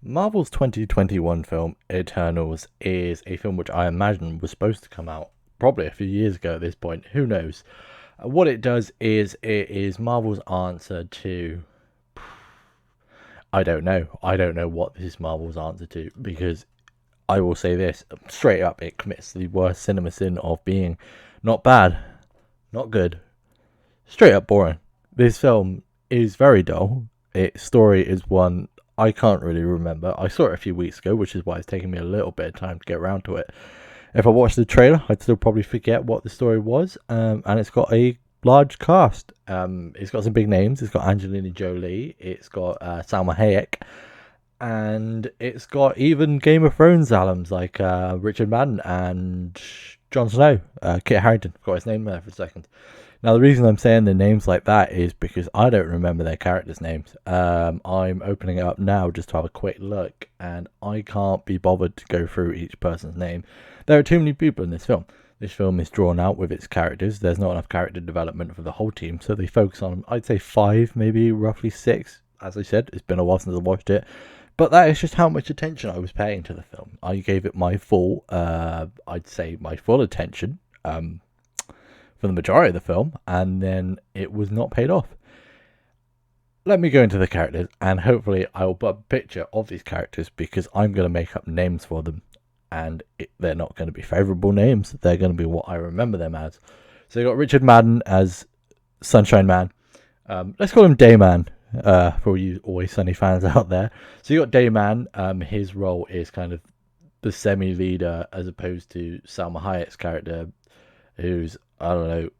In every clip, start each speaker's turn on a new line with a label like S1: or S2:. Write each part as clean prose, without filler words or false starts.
S1: Marvel's 2021 film Eternals is a film which I imagine was supposed to come out probably a few years ago at this point. Who knows? What it does is it is Marvel's answer to. I don't know. I don't know what this is Marvel's answer to, because I will say this straight up: it commits the worst cinema sin of being not bad, not good, straight up boring. This film is very dull. Its story is one I can't really remember. I saw it a few weeks ago, which is why it's taken me a little bit of time to get around to it. If I watched the trailer, I'd still probably forget what the story was. And it's got a large cast. It's got some big names. It's got Angelina Jolie. It's got Salma Hayek. And it's got even Game of Thrones alums like Richard Madden and Jon Snow. Kit Harrington. Forgot his name there for a second. Now, the reason I'm saying the names like that is because I don't remember their characters' names. I'm opening it up now just to have a quick look, and I can't be bothered to go through each person's name. There are too many people in this film. This film is drawn out with its characters. There's not enough character development for the whole team, so they focus on, I'd say, five, maybe roughly six. As I said, it's been a while since I watched it. But that is just how much attention I was paying to the film. I gave it my full, I'd say my full attention. For the majority of the film, and then it was not paid off. Let me go into the characters, and hopefully I will put a picture of these characters, because I'm going to make up names for them, and they're not going to be favourable names. They're going to be what I remember them as. So you got Richard Madden as Sunshine Man. Let's call him Dayman, for you Always Sunny fans out there. So you got Dayman. His role is kind of the semi-leader, as opposed to Salma Hayek's character, who's, I don't know,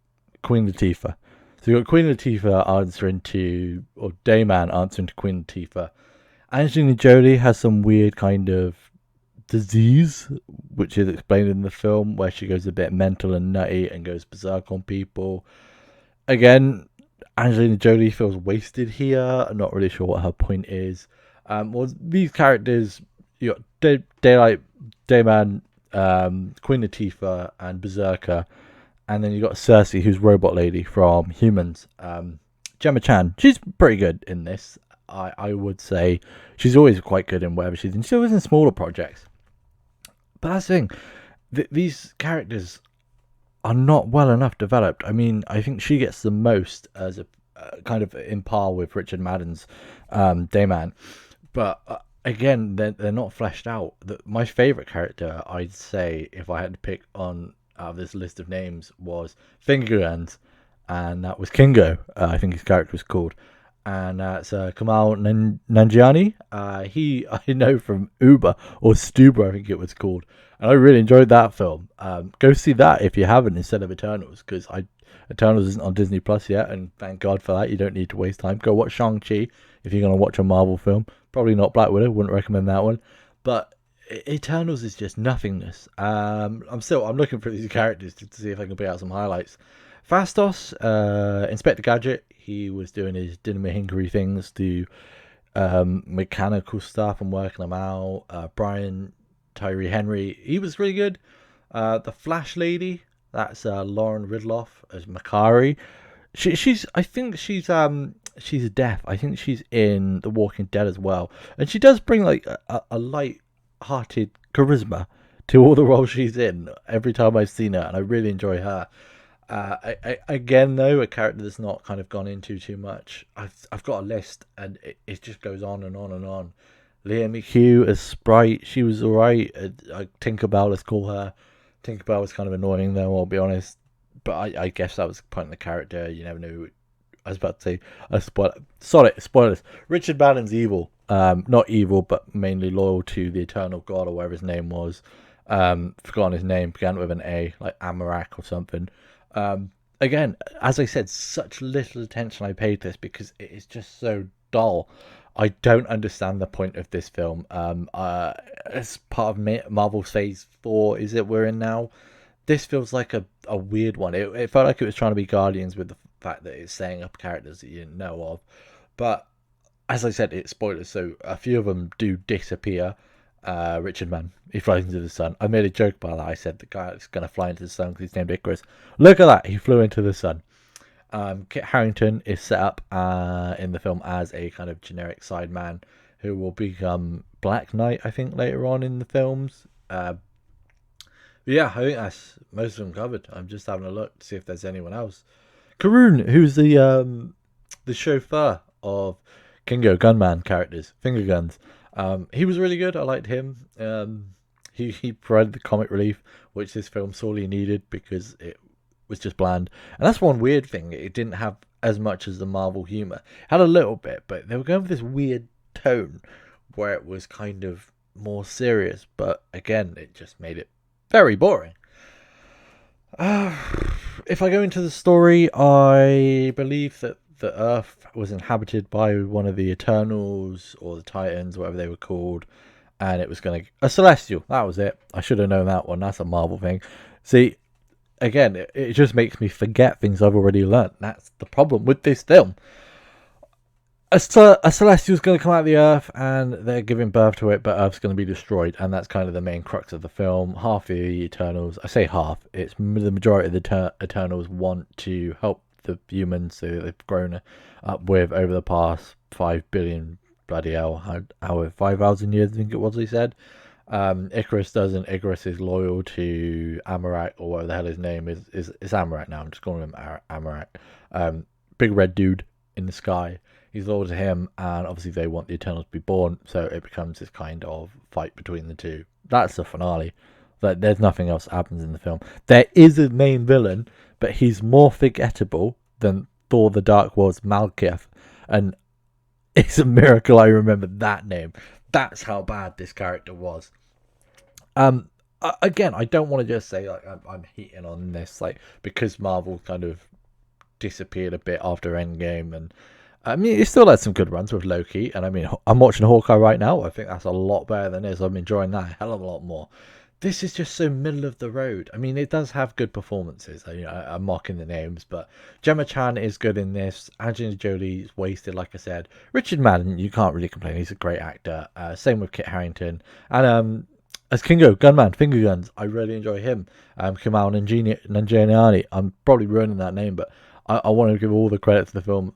S1: Queen Latifah. So you got Queen Latifah answering to, or Dayman answering to Queen Latifah. Angelina Jolie has some weird kind of disease, which is explained in the film, where she goes a bit mental and nutty and goes berserk on people. Again, Angelina Jolie feels wasted here. I'm not really sure what her point is. Well, these characters, you got Daylight, Dayman, Queen Latifah, and Berserker. And then you got Cersei, who's Robot Lady from Humans. Gemma Chan, she's pretty good in this. I would say she's always quite good in whatever she's in. She's always in smaller projects. But that's the thing. These characters are not well enough developed. I mean, I think she gets the most as a kind of in par with Richard Madden's Dayman. But again, they're not fleshed out. My favourite character, I'd say, if I had to pick on out of this list of names, was Fingerguns, and that was Kingo. I think his character was called, and that's Kamal Nanjiani. He I know from Uber or Stuber, I think it was called, and I really enjoyed that film. Go see that if you haven't, instead of Eternals, because Eternals isn't on Disney Plus yet, and thank God for that. You don't need to waste time. Go watch Shang-Chi if you're going to watch a Marvel film. Probably not Black Widow. Wouldn't recommend that one, but Eternals is just nothingness. I'm looking for these characters to see if I can pick out some highlights. Fastos, Inspector Gadget, he was doing his dinner hinkery things, to mechanical stuff and working them out. Brian Tyree Henry, he was really good. The Flash Lady, that's Lauren Ridloff as Makari. I think she's deaf. I think she's in The Walking Dead as well, and she does bring like a light-hearted charisma to all the roles she's in every time I've seen her, and I really enjoy her. Again, though, a character that's not kind of gone into too much. I've got a list, and it just goes on and on and on. Leah McHugh as Sprite, she was alright. Tinkerbell, let's call her. Tinkerbell was kind of annoying, though, I'll be honest. But I guess that was the point of the character. You never know. I was about to say a spoiler. Sorry, spoilers. Richard Madden's evil. Not evil, but mainly loyal to the Eternal God, or whatever his name was. Forgotten his name. Began with an A, like Amarak or something. Again, as I said, such little attention I paid to this because it is just so dull. I don't understand the point of this film. As part of Marvel's Phase 4, is it we're in now? This feels like a weird one. It felt like it was trying to be Guardians with the fact that it's setting up characters that you didn't know of. But as I said, it's spoilers, so a few of them do disappear. Richard Mann, he flies into the sun. I made a joke about that. I said the guy is going to fly into the sun because he's named Icarus. Look at that, he flew into the sun. Kit Harrington is set up in the film as a kind of generic sideman who will become Black Knight, I think, later on in the films. Yeah, I think that's most of them covered. I'm just having a look to see if there's anyone else. Karun, who's the chauffeur of Kingo Gunman characters, Finger Guns. He was really good. I liked him. He provided the comic relief which this film sorely needed because it was just bland. And that's one weird thing. It didn't have as much as the Marvel humor. It had a little bit, but they were going for this weird tone where it was kind of more serious. But again, it just made it very boring. If I go into the story, I believe that the Earth was inhabited by one of the Eternals or the Titans, whatever they were called, and it was going to... A Celestial, that was it. I should have known that one. That's a Marvel thing. See, again, it just makes me forget things I've already learnt. That's the problem with this film. A Celestial's going to come out of the Earth, and they're giving birth to it, but Earth's going to be destroyed, and that's kind of the main crux of the film. Half the Eternals, I say half, it's the majority of the Eternals want to help the humans who they've grown up with over the past 5 billion, bloody hell, how 5,000 years, I think it was, he said. Icarus doesn't. Icarus is loyal to Amarak, or whatever the hell his name is. It's Amarak now, I'm just calling him Amarak. Big red dude in the sky. He's loyal to him, and obviously they want the Eternals to be born, so it becomes this kind of fight between the two. That's the finale. Like, there's nothing else that happens in the film. There is a main villain, but he's more forgettable than Thor the Dark World's Malekith, and it's a miracle I remember that name. That's how bad this character was. Again, I don't want to just say like I'm hating on this, like, because Marvel kind of disappeared a bit after Endgame, and I mean, it still had some good runs with Loki, and I mean, I'm watching Hawkeye right now. I think that's a lot better than this. I'm enjoying that a hell of a lot more. This is just so middle of the road. I mean, it does have good performances. I'm mocking the names, but Gemma Chan is good in this. Angelina Jolie's wasted, like I said. Richard Madden, you can't really complain. He's a great actor. Same with Kit Harrington. And as Kingo, Gunman, Finger Guns, I really enjoy him. Kamal Nanjiani. I'm probably ruining that name, but I want to give all the credit to the film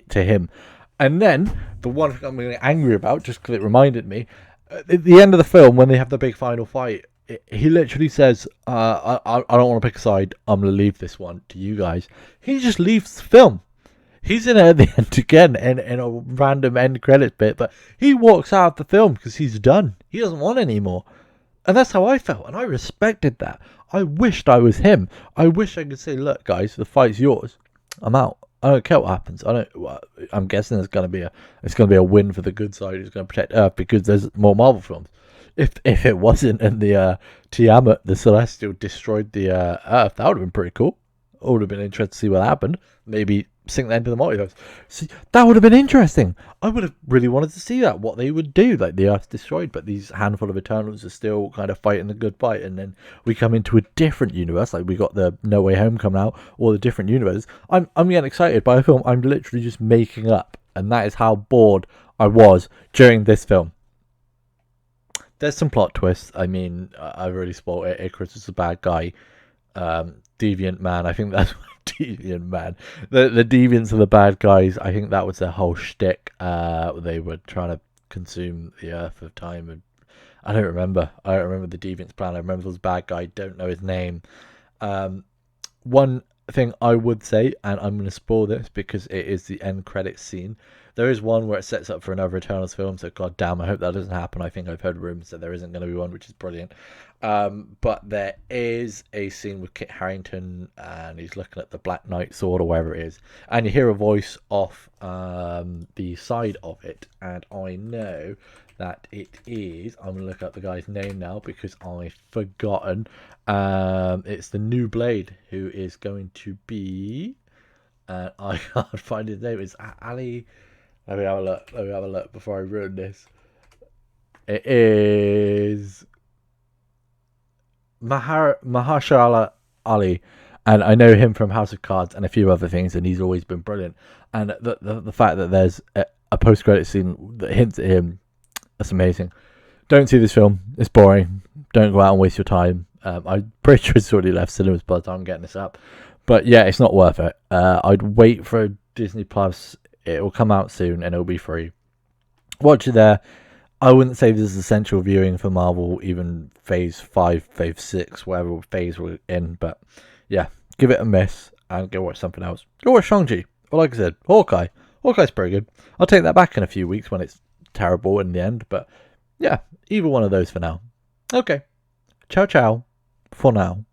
S1: to him. And then the one thing I'm really angry about, just because it reminded me, at the end of the film when they have the big final fight, he literally says, I don't want to pick a side, I'm going to leave this one to you guys. He just leaves the film. He's in it at the end again in a random end credits bit, but he walks out of the film because he's done. He doesn't want any more. And that's how I felt, and I respected that. I wished I was him. I wish I could say, look guys, the fight's yours. I'm out. I don't care what happens. I'm guessing it's going to be a win for the good side who's going to protect Earth because there's more Marvel films. If it wasn't and the Tiamat, the Celestial, destroyed the Earth, that would have been pretty cool. I would have been interested to see what happened. Maybe sink that into the multiverse. See, that would have been interesting. I would have really wanted to see that, what they would do. Like, the Earth's destroyed, but these handful of Eternals are still kind of fighting the good fight, and then we come into a different universe. Like, we got the No Way Home coming out, or the different universes. I'm getting excited by a film I'm literally just making up, and that is how bored I was during this film. There's some plot twists. I mean, I've already spoiled it. Icarus is a bad guy. Deviant Man, I think that's Deviant Man. The deviants are the bad guys. I think that was their whole shtick. They were trying to consume the Earth of time, and I don't remember the deviants' plan. I remember there was a bad guy. Don't know his name. One thing I would say, and I'm going to spoil this because it is the end credits scene. There is one where it sets up for another Eternals film, so god damn, I hope that doesn't happen. I think I've heard rumors that there isn't going to be one, which is brilliant. But there is a scene with Kit Harrington, and he's looking at the Black Knight sword or whatever it is, and you hear a voice off the side of it, and I know that it is, I'm going to look up the guy's name now because I've forgotten. It's the new Blade, who is going to be, I can't find his name, it's Ali. Let me have a look before I ruin this. It is Mahershala Ali, and I know him from House of Cards and a few other things, and he's always been brilliant. And the fact that there's a post-credit scene that hints at him, that's amazing. Don't see this film. It's boring. Don't go out and waste your time. I'm pretty sure it's already left cinemas by the time I'm getting this up. But yeah, it's not worth it. I'd wait for Disney Plus. It will come out soon and it'll be free. Watch it there. I wouldn't say this is essential viewing for Marvel, even phase 5, phase 6, whatever phase we're in, but yeah, give it a miss and go watch something else. Go watch Shang-Chi, or like I said, Hawkeye. Hawkeye's pretty good. I'll take that back in a few weeks when it's terrible in the end, but yeah, either one of those for now. Okay, ciao ciao for now.